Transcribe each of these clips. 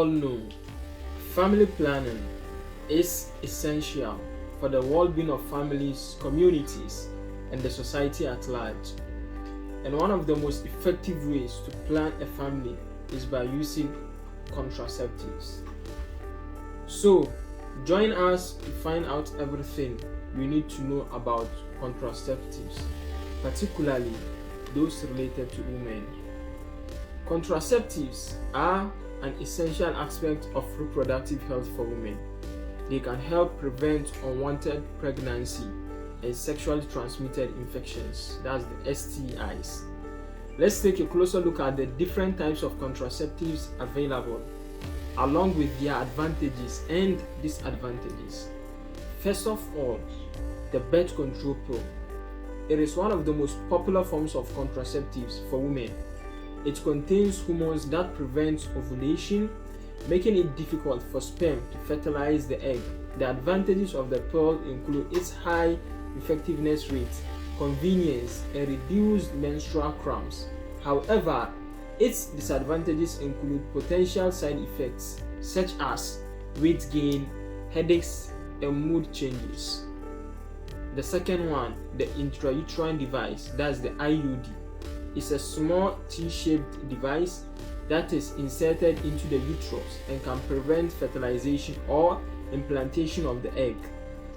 all know, family planning is essential for the well-being of families, communities, and the society at large. And one of the most effective ways to plan a family is by using contraceptives. So, join us to find out everything you need to know about contraceptives, particularly those related to women. Contraceptives are an essential aspect of reproductive health for women. They can help prevent unwanted pregnancy and sexually transmitted infections, that's the STIs. Let's take a closer look at the different types of contraceptives available, along with their advantages and disadvantages. First of all, the birth control pill. It is one of the most popular forms of contraceptives for women. It contains hormones that prevent ovulation, making it difficult for sperm to fertilize the egg. The advantages of the pill include its high effectiveness rate, convenience, and reduced menstrual cramps. However, its disadvantages include potential side effects such as weight gain, headaches, and mood changes. The second one, the intrauterine device, that's the IUD, is a small T-shaped device that is inserted into the uterus and can prevent fertilization or implantation of the egg.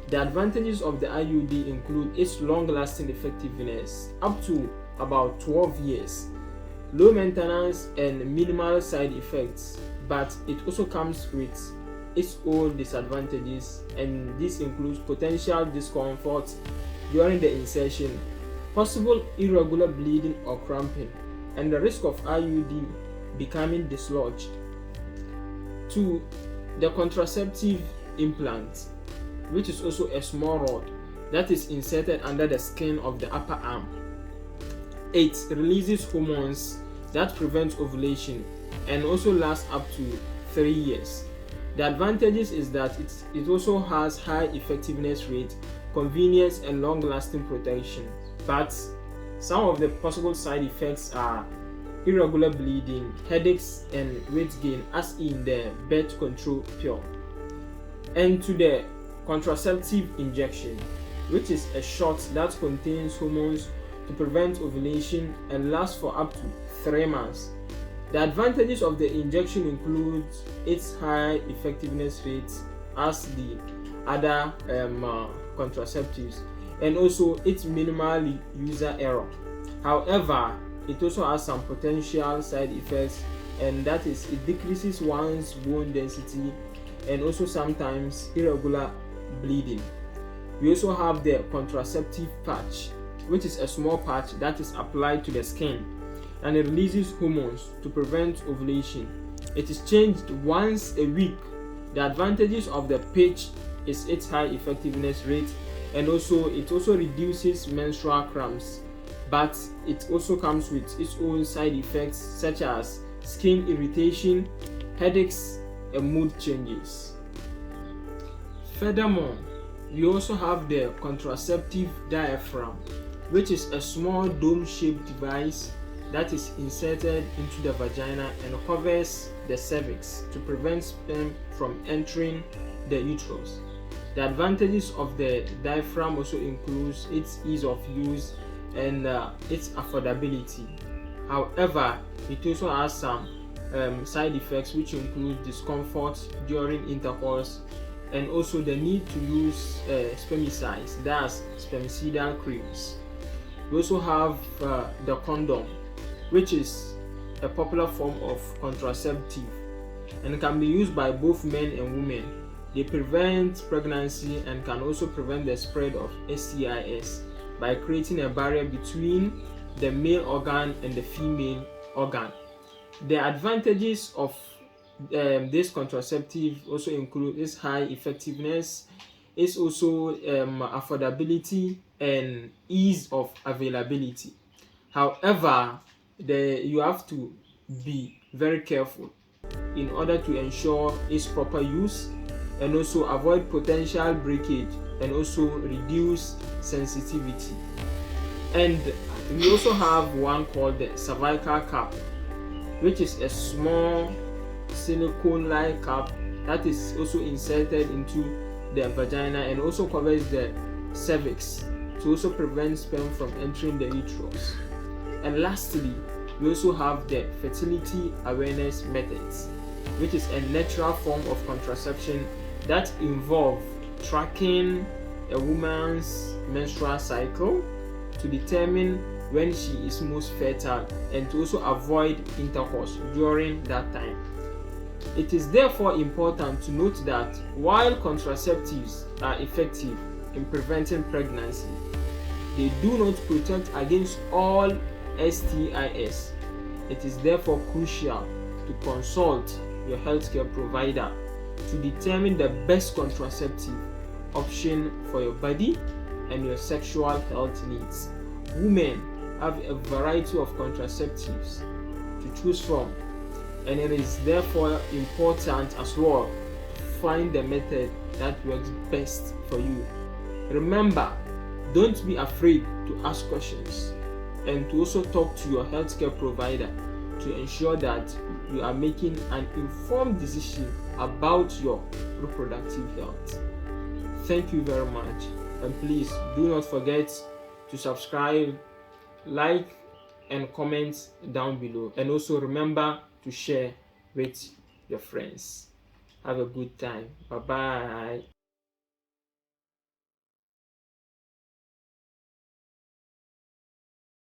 The advantages of the IUD include its long-lasting effectiveness, up to about 12 years, low maintenance and minimal side effects, but it also comes with its own disadvantages, and this includes potential discomfort during the insertion, possible irregular bleeding or cramping, and the risk of IUD becoming dislodged. 2. The contraceptive implant, which is also a small rod that is inserted under the skin of the upper arm. It releases hormones that prevent ovulation and also lasts up to 3 years. The advantages is that it also has high effectiveness rate, convenience, and long-lasting protection. But some of the possible side effects are irregular bleeding, headaches, and weight gain, as in the birth control pill. And to the contraceptive injection, which is a shot that contains hormones to prevent ovulation and lasts for up to 3 months. The advantages of the injection include its high effectiveness rate as the other contraceptives, and also its minimal user error. However, it also has some potential side effects, and that is it decreases one's bone density and also sometimes irregular bleeding. We also have the contraceptive patch, which is a small patch that is applied to the skin, and it releases hormones to prevent ovulation. It is changed once a week. The advantages of the patch is its high effectiveness rate, and also it also reduces menstrual cramps, but it also comes with its own side effects such as skin irritation, headaches, and mood changes. Furthermore, we also have the contraceptive diaphragm, which is a small dome-shaped device that is inserted into the vagina and covers the cervix to prevent sperm from entering the uterus. The advantages of the diaphragm also includes its ease of use and its affordability. However, it also has some side effects, which include discomfort during intercourse and also the need to use spermicides, that's spermicidal creams. We also have the condom, which is a popular form of contraceptive and can be used by both men and women. They prevent pregnancy and can also prevent the spread of STIs by creating a barrier between the male organ and the female organ. The advantages of this contraceptive also include its high effectiveness, its also affordability and ease of availability. However, you have to be very careful in order to ensure its proper use and also avoid potential breakage and also reduce sensitivity. And we also have one called the cervical cap, which is a small silicone-like cap that is also inserted into the vagina and also covers the cervix to also prevent sperm from entering the uterus. And lastly, we also have the fertility awareness methods, which is a natural form of contraception that involve tracking a woman's menstrual cycle to determine when she is most fertile and to also avoid intercourse during that time. It is therefore important to note that while contraceptives are effective in preventing pregnancy, they do not protect against all STIs. It is therefore crucial to consult your healthcare provider to determine the best contraceptive option for your body and your sexual health needs. Women have a variety of contraceptives to choose from, and it is therefore important as well to find the method that works best for you. Remember, don't be afraid to ask questions and to also talk to your healthcare provider to ensure that you are making an informed decision about your reproductive health. Thank you very much, and please do not forget to subscribe, like, and comment down below, and also remember to share with your friends. Have a good time. Bye bye.